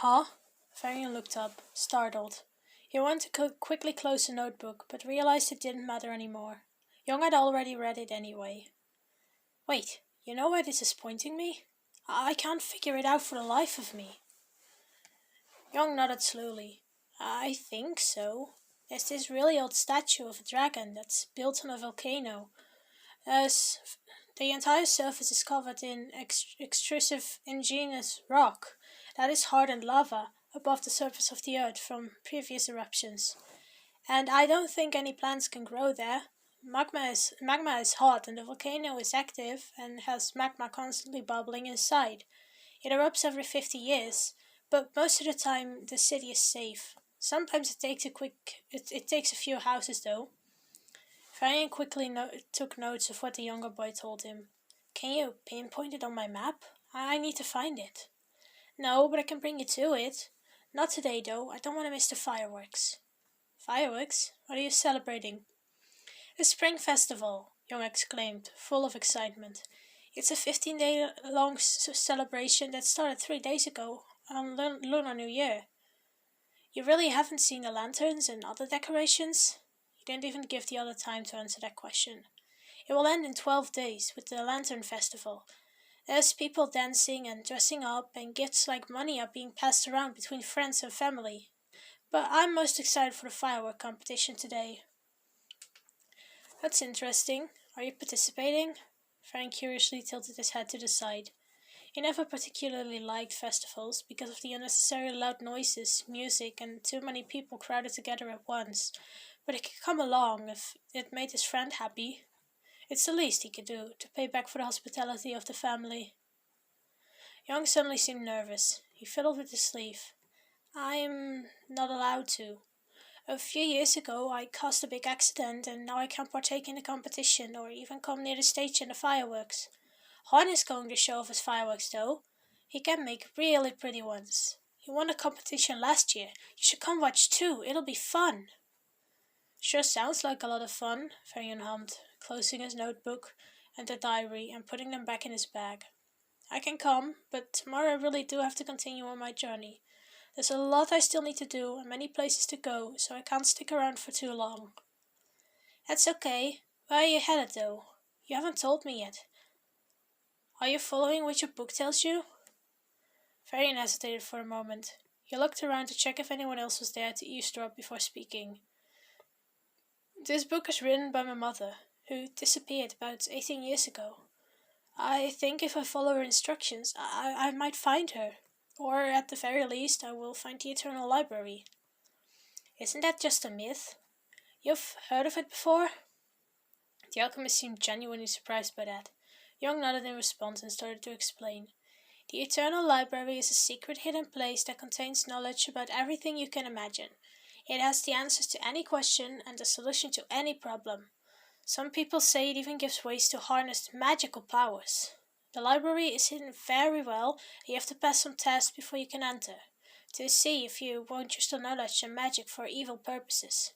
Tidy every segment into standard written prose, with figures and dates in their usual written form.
Huh? Varian looked up, startled. He wanted to quickly close the notebook, but realized it didn't matter anymore. Young had already read it anyway. Wait, you know where this is pointing me? I can't figure it out for the life of me. Young nodded slowly. I think so. There's this really old statue of a dragon that's built on a volcano. As the entire surface is covered in extrusive igneous rock that is hardened lava above the surface of the earth from previous eruptions. And I don't think any plants can grow there. Magma is hot and the volcano is active and has magma constantly bubbling inside. It erupts every 50 years, but most of the time the city is safe. Sometimes it takes a few houses though. Varian quickly took notes of what the younger boy told him. Can you pinpoint it on my map? I need to find it. No, but I can bring you to it. Not today though, I don't want to miss the fireworks. Fireworks? What are you celebrating? The Spring Festival, Young exclaimed, full of excitement. It's a 15-day long celebration that started 3 days ago on Lunar New Year. You really haven't seen the lanterns and other decorations? He didn't even give the other time to answer that question. It will end in 12 days with the Lantern Festival. There's people dancing and dressing up, and gifts like money are being passed around between friends and family. But I'm most excited for the firework competition today. That's interesting. Are you participating? Frank curiously tilted his head to the side. He never particularly liked festivals because of the unnecessary loud noises, music, and too many people crowded together at once, but he could come along if it made his friend happy. It's the least he could do to pay back for the hospitality of the family. Young suddenly seemed nervous. He fiddled with his sleeve. I'm not allowed to. A few years ago I caused a big accident and now I can't partake in the competition or even come near the stage and the fireworks. Han is going to show off his fireworks though. He can make really pretty ones. He won a competition last year. You should come watch too. It'll be fun. Sure sounds like a lot of fun, Varian hummed, closing his notebook and the diary and putting them back in his bag. I can come, but tomorrow I really do have to continue on my journey. There's a lot I still need to do and many places to go, so I can't stick around for too long. That's okay. Where are you headed though? You haven't told me yet. Are you following what your book tells you? Varian hesitated for a moment. He looked around to check if anyone else was there to eavesdrop before speaking. This book is written by my mother, who disappeared about 18 years ago. I think if I follow her instructions, I might find her. Or at the very least, I will find the Eternal Library. Isn't that just a myth? You've heard of it before? The alchemist seemed genuinely surprised by that. Young nodded in response and started to explain. The Eternal Library is a secret hidden place that contains knowledge about everything you can imagine. It has the answers to any question and the solution to any problem. Some people say it even gives ways to harness magical powers. The library is hidden very well, and you have to pass some tests before you can enter, to see if you won't use the knowledge and magic for evil purposes.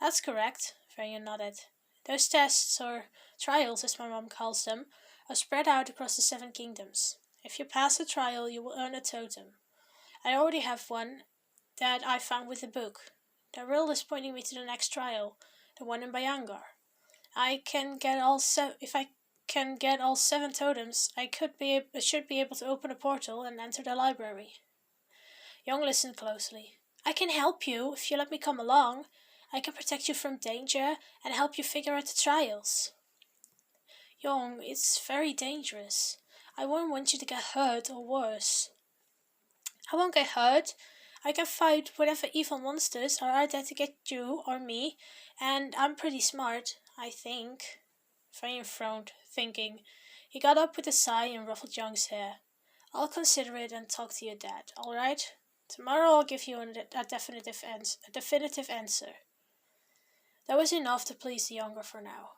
That's correct, Varian nodded. Those tests, or trials as my mom calls them, are spread out across the 7 kingdoms. If you pass a trial, you will earn a totem. I already have one that I found with the book. The riddle is pointing me to the next trial, the one in Bayangar. If I can get all 7 totems, I should be able to open a portal and enter the library. Young listened closely. I can help you if you let me come along. I can protect you from danger and help you figure out the trials. Young, it's very dangerous. I won't want you to get hurt or worse. I won't get hurt. I can fight whatever evil monsters are out there to get you or me, and I'm pretty smart, I think. Varian frowned, thinking. He got up with a sigh and ruffled Young's hair. I'll consider it and talk to your dad, all right? Tomorrow I'll give you a definitive answer. That was enough to please the younger for now.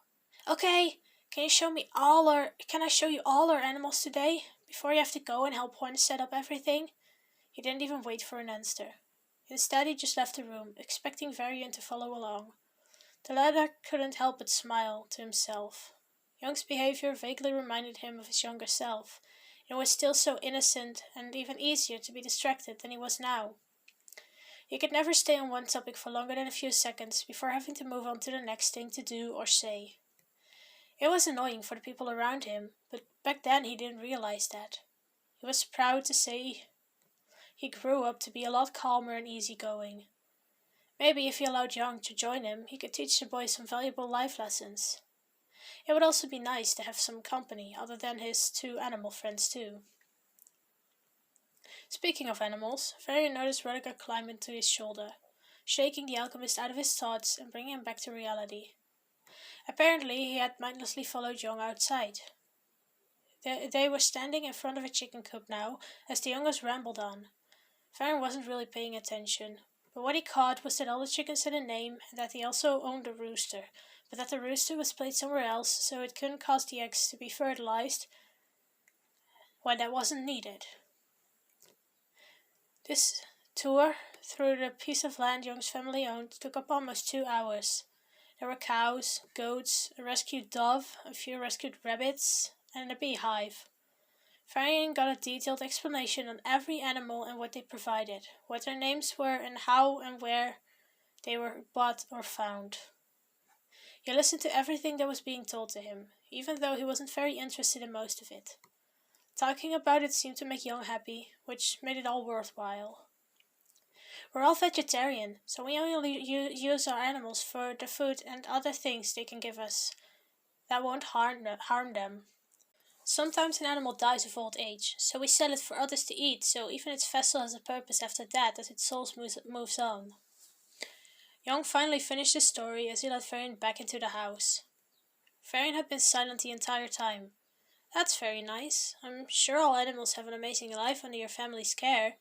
Okay, can I show you all our animals today, before you have to go and help Juan set up everything? He didn't even wait for an answer. Instead, he just left the room, expecting Varian to follow along. The latter couldn't help but smile to himself. Young's behavior vaguely reminded him of his younger self. It was still so innocent and even easier to be distracted than he was now. He could never stay on one topic for longer than a few seconds before having to move on to the next thing to do or say. It was annoying for the people around him, but back then he didn't realize that. He was proud to say he grew up to be a lot calmer and easygoing. Maybe if he allowed Young to join him, he could teach the boy some valuable life lessons. It would also be nice to have some company other than his two animal friends too. Speaking of animals, Varian noticed Rudiger climb into his shoulder, shaking the alchemist out of his thoughts and bringing him back to reality. Apparently, he had mindlessly followed Young outside. They were standing in front of a chicken coop now, as the youngest rambled on. Varian wasn't really paying attention, but what he caught was that all the chickens had a name and that he also owned a rooster, but that the rooster was placed somewhere else so it couldn't cause the eggs to be fertilized when that wasn't needed. This tour through the piece of land Young's family owned took up almost 2 hours. There were cows, goats, a rescued dove, a few rescued rabbits, and a beehive. Varian got a detailed explanation on every animal and what they provided, what their names were, and how and where they were bought or found. He listened to everything that was being told to him, even though he wasn't very interested in most of it. Talking about it seemed to make Young happy, which made it all worthwhile. We're all vegetarian, so we only use our animals for the food and other things they can give us that won't harm them. Sometimes an animal dies of old age, so we sell it for others to eat, so even its vessel has a purpose after that as its soul moves on. Young finally finished his story as he led Varian back into the house. Varian had been silent the entire time. That's very nice. I'm sure all animals have an amazing life under your family's care.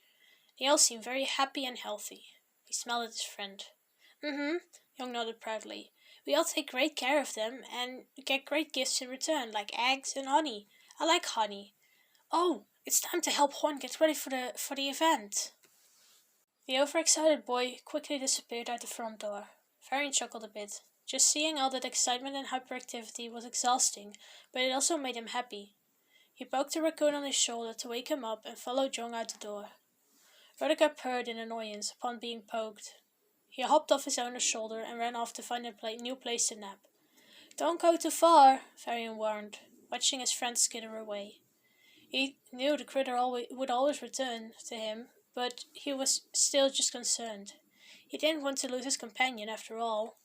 They all seem very happy and healthy. He smiled at his friend. Young nodded proudly. We all take great care of them and get great gifts in return, like eggs and honey. I like honey. Oh, it's time to help Juan get ready for the event. The overexcited boy quickly disappeared out the front door. Varian chuckled a bit. Just seeing all that excitement and hyperactivity was exhausting, but it also made him happy. He poked the raccoon on his shoulder to wake him up and followed Young out the door. Rudiger purred in annoyance upon being poked. He hopped off his owner's shoulder and ran off to find a new place to nap. Don't go too far, Varian warned, watching his friend skitter away. He knew the critter would always return to him, but he was still just concerned. He didn't want to lose his companion after all.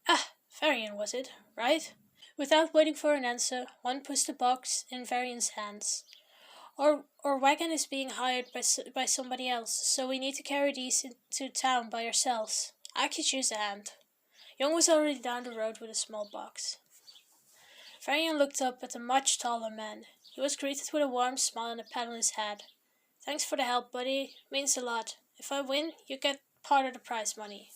Ah, Varian was it, right? Without waiting for an answer, Juan pushed the box in Varian's hands. Our wagon is being hired by somebody else, so we need to carry these into town by ourselves. I could use a hand. Young was already down the road with a small box. Varian looked up at the much taller man. He was greeted with a warm smile and a pat on his head. Thanks for the help, buddy. Means a lot. If I win, you get part of the prize money.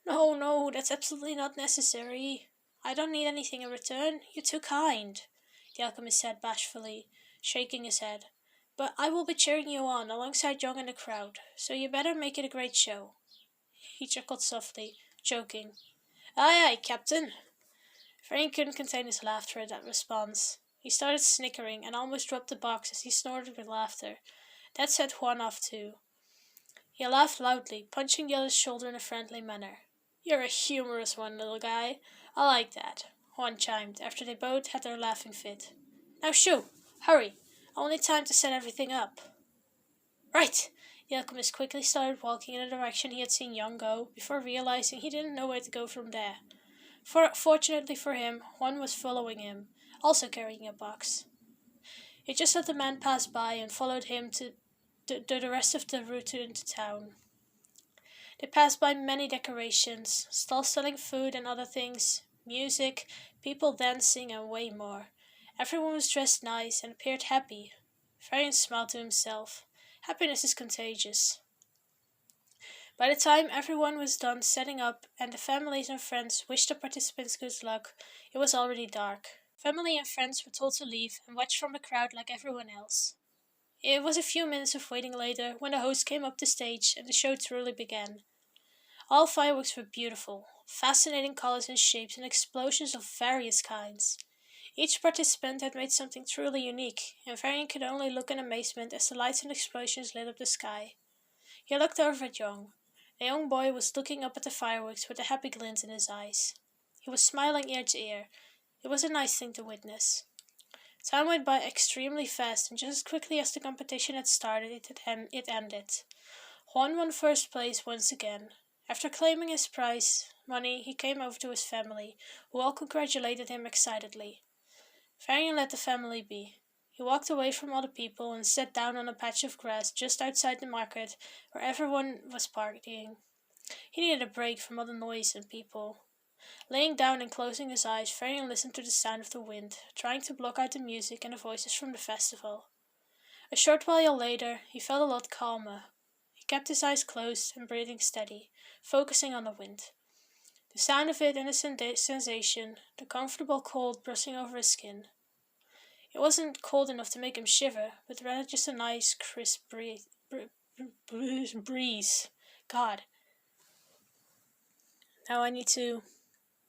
No, that's absolutely not necessary. I don't need anything in return. You're too kind, the alchemist said bashfully, shaking his head. But I will be cheering you on alongside Young and the crowd, so you better make it a great show. He chuckled softly, joking. Aye, Captain. Varian couldn't contain his laughter at that response. He started snickering and almost dropped the box as he snorted with laughter. That set Juan off too. He laughed loudly, punching the other's shoulder in a friendly manner. You're a humorous one, little guy. I like that, Juan chimed, after they both had their laughing fit. Now shoo! Hurry! Only time to set everything up. Right! The alchemist quickly started walking in the direction he had seen Young go, before realizing he didn't know where to go from there. Fortunately for him, Juan was following him, also carrying a box. He just let the man pass by and followed him to the rest of the route into town. They passed by many decorations, stalls selling food and other things, music, people dancing, and way more. Everyone was dressed nice and appeared happy. Varian smiled to himself. Happiness is contagious. By the time everyone was done setting up and the families and friends wished the participants good luck, it was already dark. Family and friends were told to leave and watch from the crowd like everyone else. It was a few minutes of waiting later when the host came up the stage and the show truly began. All fireworks were beautiful, fascinating colors and shapes and explosions of various kinds. Each participant had made something truly unique, and Varian could only look in amazement as the lights and explosions lit up the sky. He looked over at Young. The young boy was looking up at the fireworks with a happy glint in his eyes. He was smiling ear to ear. It was a nice thing to witness. Time went by extremely fast, and just as quickly as the competition had started, it ended. Juan won first place once again. After claiming his prize money, he came over to his family, who all congratulated him excitedly. Varian let the family be. He walked away from all the people and sat down on a patch of grass just outside the market where everyone was partying. He needed a break from all the noise and people. Laying down and closing his eyes, Varian listened to the sound of the wind, trying to block out the music and the voices from the festival. A short while later, he felt a lot calmer. He kept his eyes closed and breathing steady, focusing on the wind. The sound of it and the sensation, the comfortable cold brushing over his skin. It wasn't cold enough to make him shiver, but rather just a nice, crisp breeze. God. Now I need to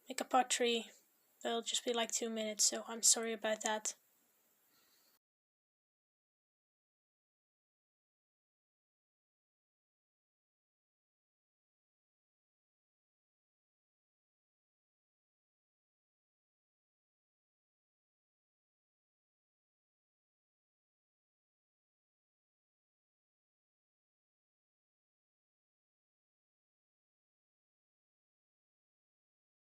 make a part 3. That'll just be like 2 minutes, so I'm sorry about that.